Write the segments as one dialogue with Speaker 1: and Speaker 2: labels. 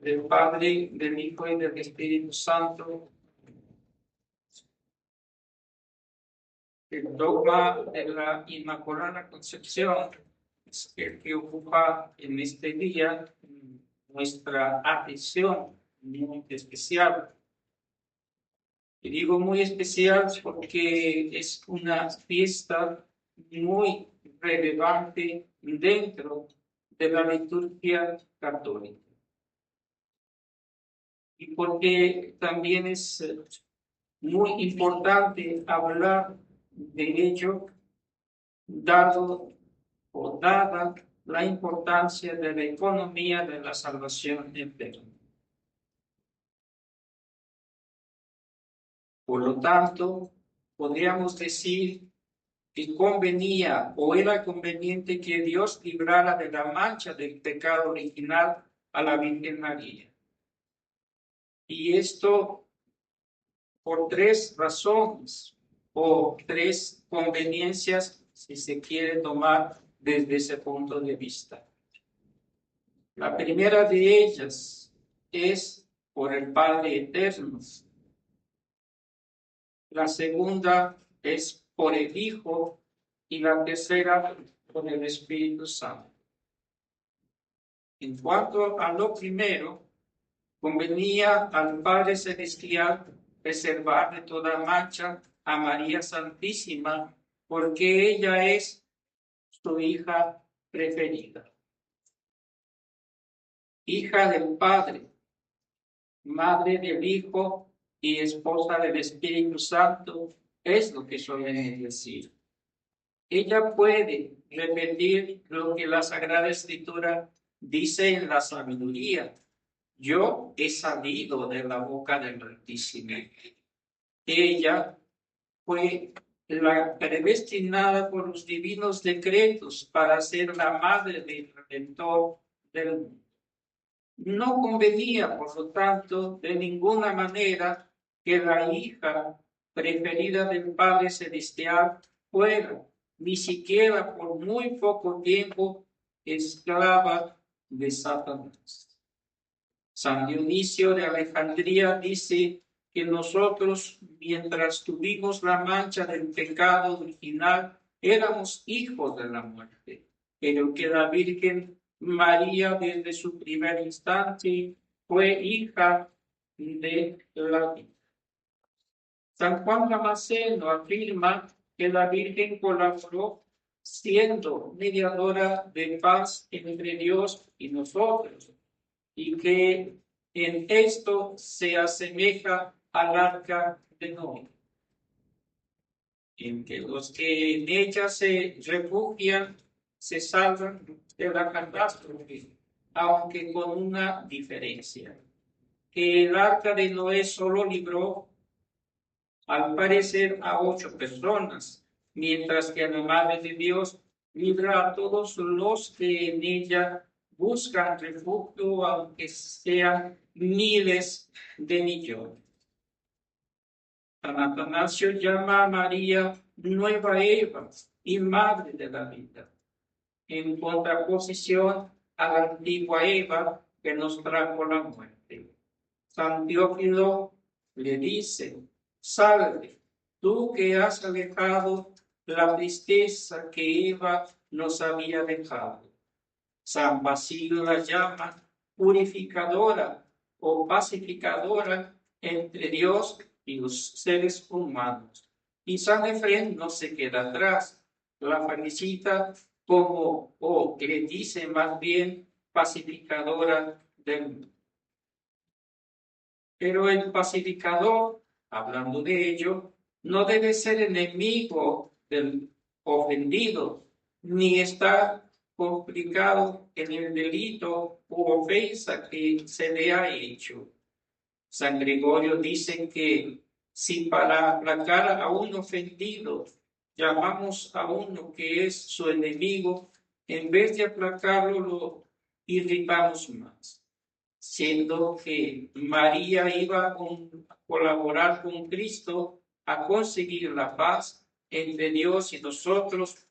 Speaker 1: del Padre, del Hijo y del Espíritu Santo. El dogma de la Inmaculada Concepción es el que ocupa en este día nuestra atención muy especial. Y digo muy especial porque es una fiesta muy relevante dentro de la liturgia católica. Y porque también es muy importante hablar de ello, dada la importancia de la economía de la salvación eterna. Por lo tanto, podríamos decir que convenía o era conveniente que Dios librara de la mancha del pecado original a la Virgen María. Y esto por tres razones o tres conveniencias, si se quiere tomar desde ese punto de vista. La primera de ellas es por el Padre Eterno. La segunda es por el Hijo y la tercera por el Espíritu Santo. En cuanto a lo primero, convenía al Padre Celestial preservar de toda mancha a María Santísima, porque ella es su hija preferida. Hija del Padre, madre del Hijo y esposa del Espíritu Santo, es lo que suelen decir. Ella puede repetir lo que la Sagrada Escritura dice en la sabiduría. Yo he salido de la boca del Altísimo. Ella fue la predestinada por los divinos decretos para ser la madre del Redentor del mundo. No convenía, por lo tanto, de ninguna manera que la hija preferida del Padre Celestial fuera, ni siquiera por muy poco tiempo, esclava de Satanás. San Dionisio de Alejandría dice que nosotros, mientras tuvimos la mancha del pecado original, éramos hijos de la muerte, pero que la Virgen María desde su primer instante fue hija de la vida. San Juan Damasceno afirma que la Virgen colaboró siendo mediadora de paz entre Dios y nosotros, y que en esto se asemeja al arca de Noé, en que los que en ella se refugian se salvan de la catástrofe, aunque con una diferencia, que el arca de Noé solo libró, al parecer, a 8 personas, mientras que la Madre de Dios libra a todos los que en ella buscan refugio, aunque sean miles de millones. San Atanasio llama a María nueva Eva y madre de la vida, en contraposición a la antigua Eva que nos trajo la muerte. San Teófilo le dice: salve, tú que has alejado la tristeza que Eva nos había dejado. San Basilio la llama purificadora o pacificadora entre Dios y los seres humanos. Y San Efrén no se queda atrás, la felicita como, o le dice más bien, pacificadora del mundo. Pero el pacificador, hablando de ello, no debe ser enemigo del ofendido, ni está complicado en el delito u ofensa que se le ha hecho. San Gregorio dice que si para aplacar a un ofendido llamamos a uno que es su enemigo, en vez de aplacarlo lo irritamos más, siendo que María iba a colaborar con Cristo a conseguir la paz entre Dios y nosotros.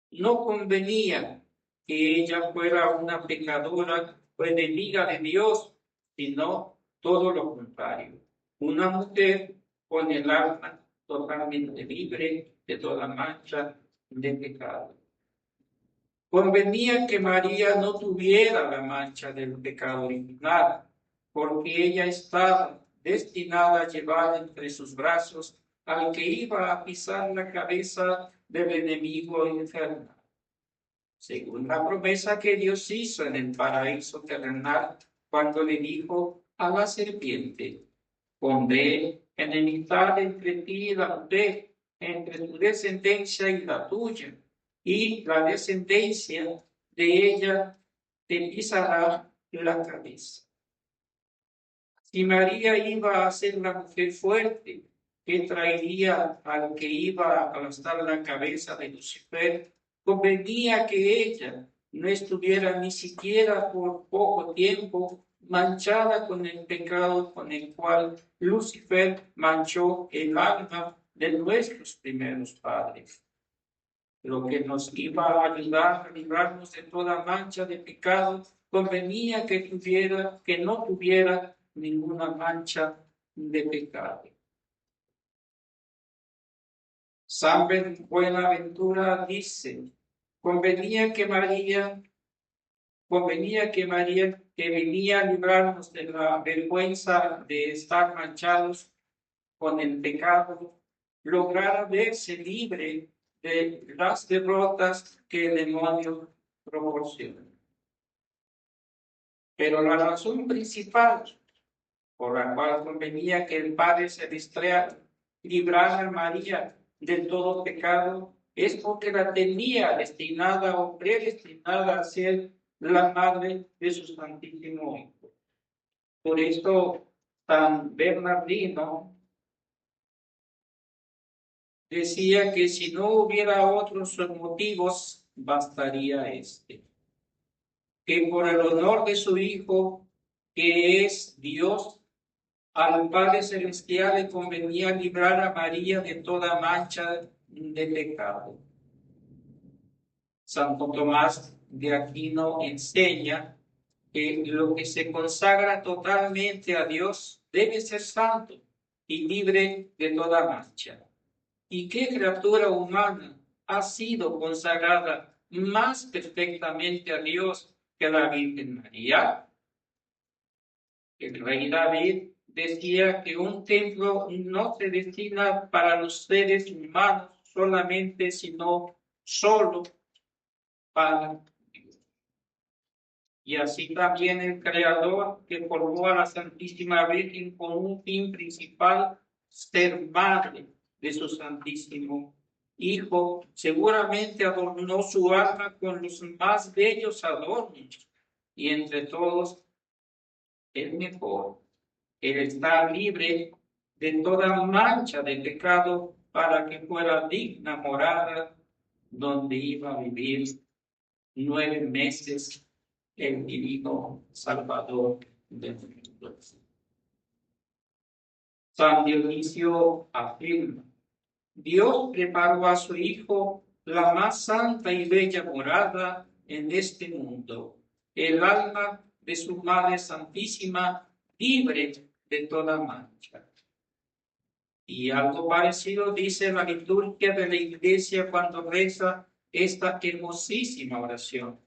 Speaker 1: No convenía que ella fuera una pecadora o enemiga de Dios sino todo lo contrario. Una mujer con el alma totalmente libre de toda mancha de pecado. Convenía que María no tuviera la mancha del pecado original, porque ella estaba destinada a llevar entre sus brazos al que iba a pisar la cabeza del enemigo infernal. Según la promesa que Dios hizo en el paraíso terrenal, cuando le dijo a la serpiente: pondré enemistad entre ti y la mujer, entre tu descendencia y la tuya, y la descendencia de ella te pisará la cabeza. Si María iba a ser la mujer fuerte que traería al que iba a aplastar la cabeza de Lucifer, convenía que ella no estuviera ni siquiera por poco tiempo manchada con el pecado con el cual Lucifer manchó el alma de nuestros primeros padres. Lo que nos iba a ayudar a librarnos de toda mancha de pecado, convenía que no tuviera ninguna mancha de pecado. San Buenaventura dice: convenía que María, que venía a librarnos de la vergüenza de estar manchados con el pecado, lograra verse libre de las derrotas que el demonio proporciona. Pero la razón principal por la cual convenía que el Padre Celestial librara a María de todo pecado es porque la tenía destinada o predestinada a ser la madre de su Santísimo Hijo. Por esto, San Bernardino decía que si no hubiera otros motivos, bastaría este: que por el honor de su Hijo, que es Dios, al Padre Celestial le convenía librar a María de toda mancha de pecado. Santo Tomás de Aquino enseña que lo que se consagra totalmente a Dios debe ser santo y libre de toda mancha. ¿Y qué criatura humana ha sido consagrada más perfectamente a Dios que la Virgen María? El rey David decía que un templo no se destina para los seres humanos solamente, sino solo para Dios. Y así también el Creador, que formó a la Santísima Virgen con un fin principal, ser madre de su Santísimo Hijo, seguramente adornó su alma con los más bellos adornos, y entre todos el mejor, el estar libre de toda mancha de pecado, para que fuera digna morada donde iba a vivir 9 meses el divino Salvador del mundo. San Dionisio afirma: Dios preparó a su Hijo la más santa y bella morada en este mundo, el alma de su Madre Santísima, libre de toda mancha. Y algo parecido dice la liturgia de la Iglesia cuando reza esta hermosísima oración: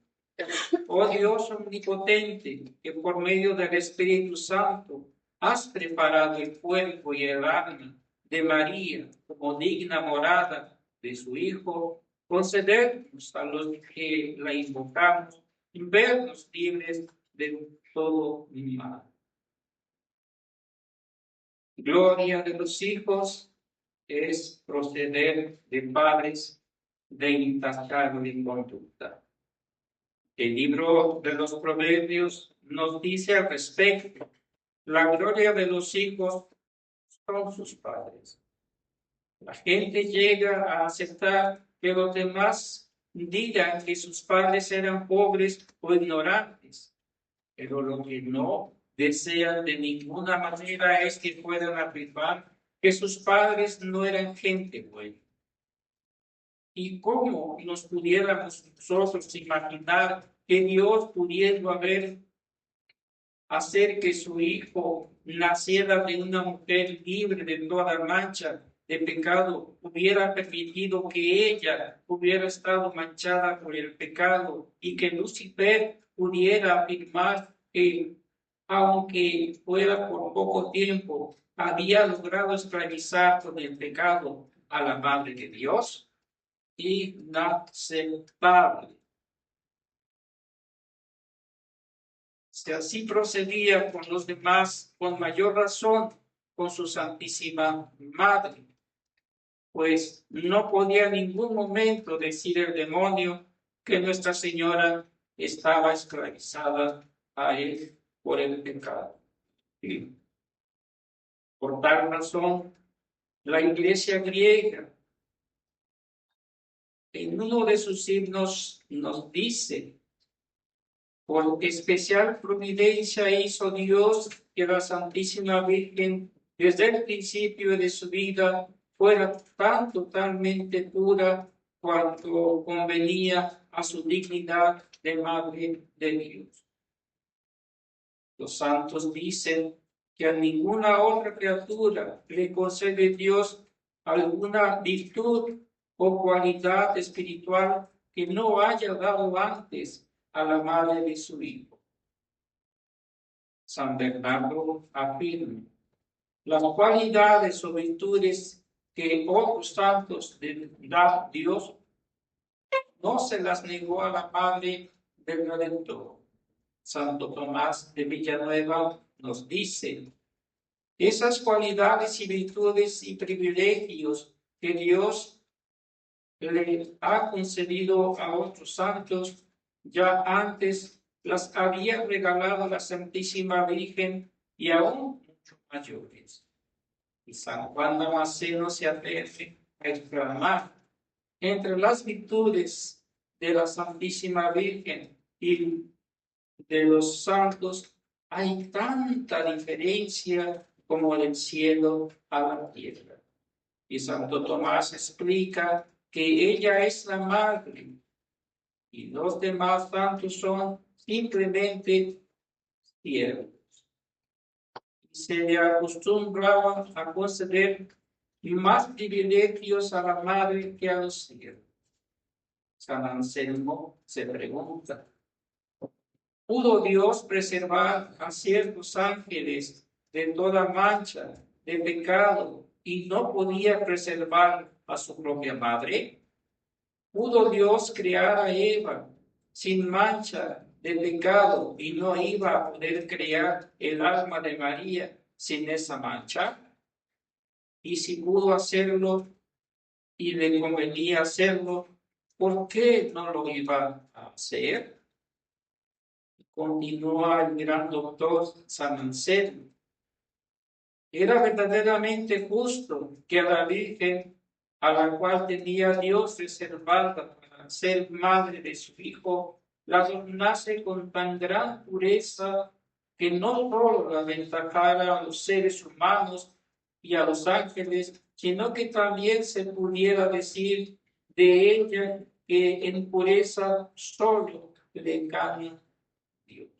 Speaker 1: oh Dios omnipotente, que por medio del Espíritu Santo has preparado el cuerpo y el alma de María como digna morada de su Hijo, concedernos a los que la invocamos vernos libres de todo mal. Gloria de los hijos es proceder de padres de intachable conducta. El libro de los Proverbios nos dice al respecto: la gloria de los hijos son sus padres. La gente llega a aceptar que los demás digan que sus padres eran pobres o ignorantes, pero lo que no desean de ninguna manera es que puedan afirmar que sus padres no eran gente buena. ¿Y cómo nos pudiéramos nosotros imaginar que Dios, pudiendo haber hacer que su hijo naciera de una mujer libre de toda mancha de pecado, hubiera permitido que ella hubiera estado manchada por el pecado y que Lucifer pudiera afirmar que, aunque fuera por poco tiempo, había logrado esclavizar con el pecado a la Madre de Dios. Inaceptable. Si así procedía con los demás, con mayor razón con su Santísima Madre, pues no podía en ningún momento decir el demonio que Nuestra Señora estaba esclavizada a él por el pecado. Y por tal razón, la Iglesia griega, en uno de sus himnos, nos dice: por especial providencia hizo Dios que la Santísima Virgen, desde el principio de su vida, fuera tan totalmente pura cuanto convenía a su dignidad de Madre de Dios. Los santos dicen que a ninguna otra criatura le concede Dios alguna virtud o cualidad espiritual que no haya dado antes a la madre de su hijo. San Bernardo afirma: las cualidades o virtudes que otros santos da Dios no se las negó a la madre del Redentor. Santo Tomás de Villanueva nos dice: esas cualidades y virtudes y privilegios que Dios le ha concedido a otros santos, ya antes las había regalado la Santísima Virgen y aún mucho mayores. Y San Juan Damasceno se atreve a exclamar: entre las virtudes de la Santísima Virgen y de los santos hay tanta diferencia como del cielo a la tierra. Y Santo Tomás explica que ella es la madre y los demás santos son simplemente siervos. Y se le acostumbraba a conceder más privilegios a la madre que a los siervos. San Anselmo se pregunta: ¿pudo Dios preservar a ciertos ángeles de toda mancha de pecado y no podía preservar a su propia madre? ¿Pudo Dios crear a Eva sin mancha de pecado y no iba a poder crear el alma de María sin esa mancha? Y si pudo hacerlo y le convenía hacerlo, ¿por qué no lo iba a hacer? Continúa el gran doctor San Anselmo: era verdaderamente justo que a la Virgen, a la cual tenía Dios reservada para ser madre de su Hijo, la adornase con tan gran pureza que no solo la aventajara a los seres humanos y a los ángeles, sino que también se pudiera decir de ella que en pureza solo le gana Dios.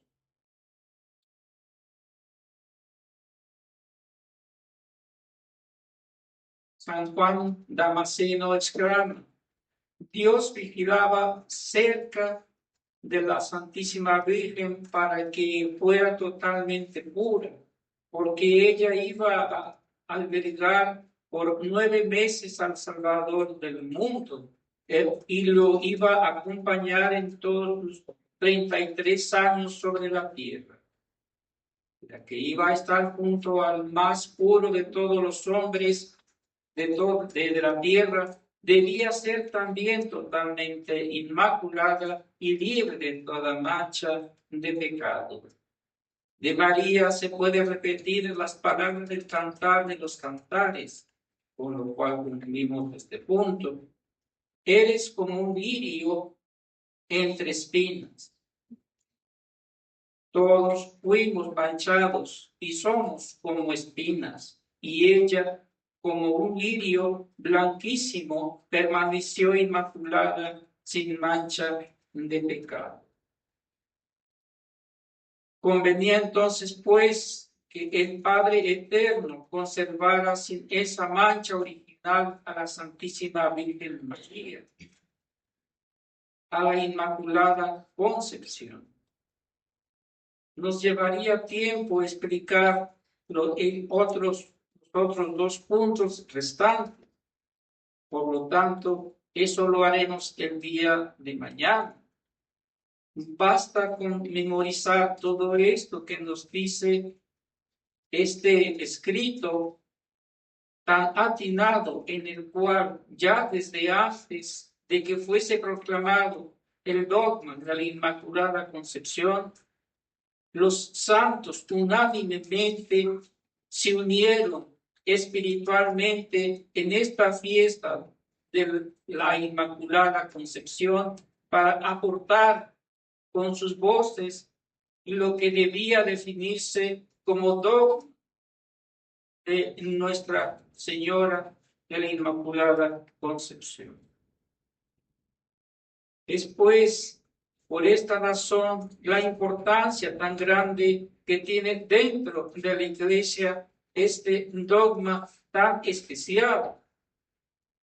Speaker 1: San Juan Damasceno exclama: Dios vigilaba cerca de la Santísima Virgen para que fuera totalmente pura, porque ella iba a albergar por 9 meses al Salvador del mundo y lo iba a acompañar en todos los 33 años sobre la tierra, la que iba a estar junto al más puro de todos los hombres de la tierra, debía ser también totalmente inmaculada y libre de toda mancha de pecado. De María se puede repetir las palabras del Cantar de los Cantares, con lo cual concluimos este punto: eres como un lirio entre espinas. Todos fuimos manchados y somos como espinas, y ella, como un lirio blanquísimo, permaneció inmaculada, sin mancha de pecado. Convenía entonces, pues, que el Padre Eterno conservara sin esa mancha original a la Santísima Virgen María, a la Inmaculada Concepción. Nos llevaría tiempo explicar los otros dos puntos restantes. Por lo tanto, eso lo haremos el día de mañana. Basta con memorizar todo esto que nos dice este escrito tan atinado, en el cual ya desde antes de que fuese proclamado el dogma de la Inmaculada Concepción, los santos unánimemente se unieron espiritualmente en esta fiesta de la Inmaculada Concepción para aportar con sus voces lo que debía definirse como dogma de Nuestra Señora de la Inmaculada Concepción. Es pues por esta razón la importancia tan grande que tiene dentro de la Iglesia este dogma tan especial,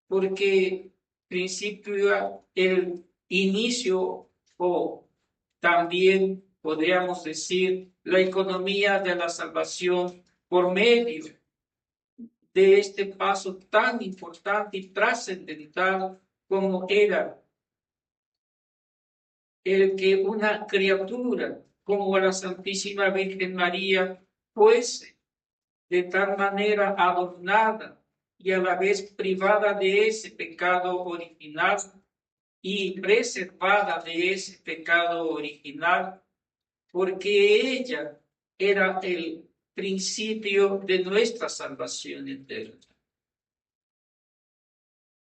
Speaker 1: porque principia el inicio, o también podríamos decir la economía de la salvación por medio de este paso tan importante y trascendental como era el que una criatura como la Santísima Virgen María fuese de tal manera adornada y a la vez privada de ese pecado original y preservada de ese pecado original, porque ella era el principio de nuestra salvación eterna.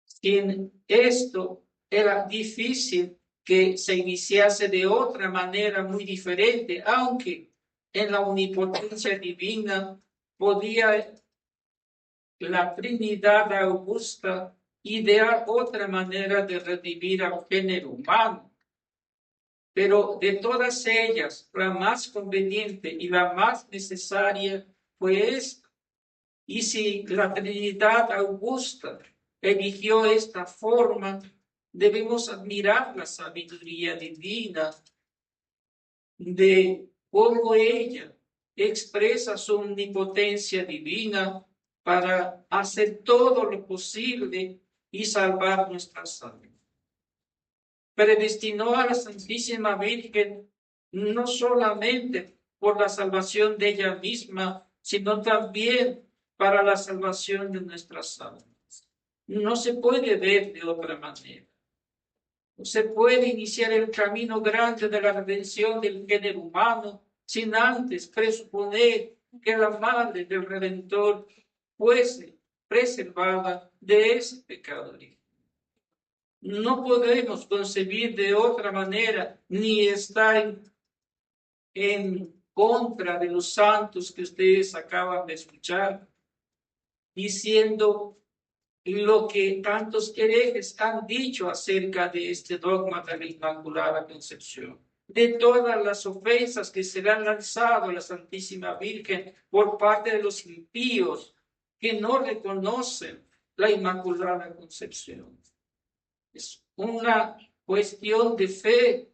Speaker 1: Sin esto era difícil que se iniciase de otra manera muy diferente, aunque en la omnipotencia divina podía la Trinidad augusta idear otra manera de redimir al género humano. Pero de todas ellas, la más conveniente y la más necesaria fue esta. Y si la Trinidad augusta eligió esta forma, debemos admirar la sabiduría divina de cómo ella expresa su omnipotencia divina para hacer todo lo posible y salvar nuestras almas. Predestinó a la Santísima Virgen no solamente por la salvación de ella misma, sino también para la salvación de nuestras almas. No se puede ver de otra manera. No se puede iniciar el camino grande de la redención del género humano sin antes presuponer que la madre del Redentor fuese preservada de ese pecado original. No podemos concebir de otra manera ni estar en contra de los santos que ustedes acaban de escuchar, diciendo lo que tantos herejes han dicho acerca de este dogma de la Inmaculada Concepción, de todas las ofensas que se le han lanzado a la Santísima Virgen por parte de los impíos que no reconocen la Inmaculada Concepción. Es una cuestión de fe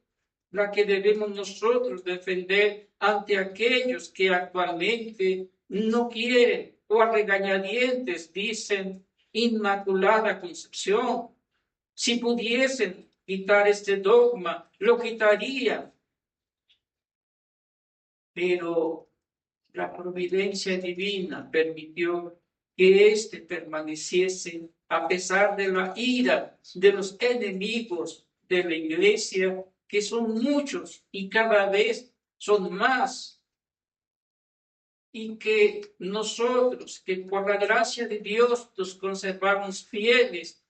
Speaker 1: la que debemos nosotros defender ante aquellos que actualmente no quieren o a regañadientes dicen Inmaculada Concepción. Si pudiesen quitar este dogma, lo quitarían. Pero la providencia divina permitió que éste permaneciese a pesar de la ira de los enemigos de la Iglesia, que son muchos y cada vez son más. Y que nosotros, que por la gracia de Dios nos conservamos fieles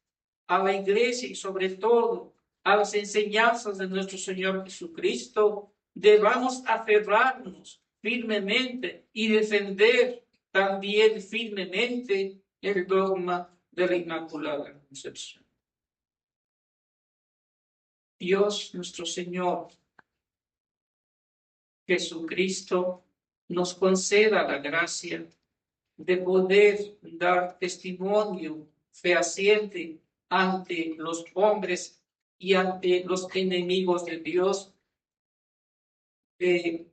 Speaker 1: a la Iglesia y sobre todo a las enseñanzas de nuestro Señor Jesucristo, debamos aferrarnos firmemente y defender también firmemente el dogma de la Inmaculada Concepción. Dios nuestro Señor, Jesucristo nos conceda la gracia de poder dar testimonio fehaciente ante los hombres y ante los enemigos de Dios de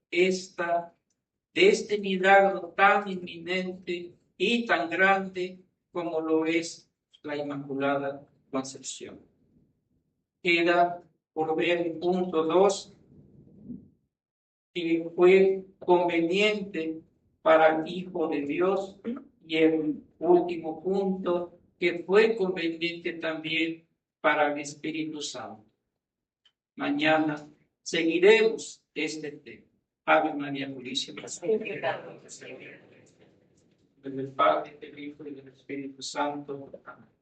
Speaker 1: este milagro tan inminente y tan grande como lo es la Inmaculada Concepción. Queda por ver el punto 2, que fue conveniente para el Hijo de Dios, y el último punto, que fue conveniente también para el Espíritu Santo. Mañana seguiremos este tema. Ave María Purísima. Del Padre, del Hijo y del Espíritu Santo. Amén.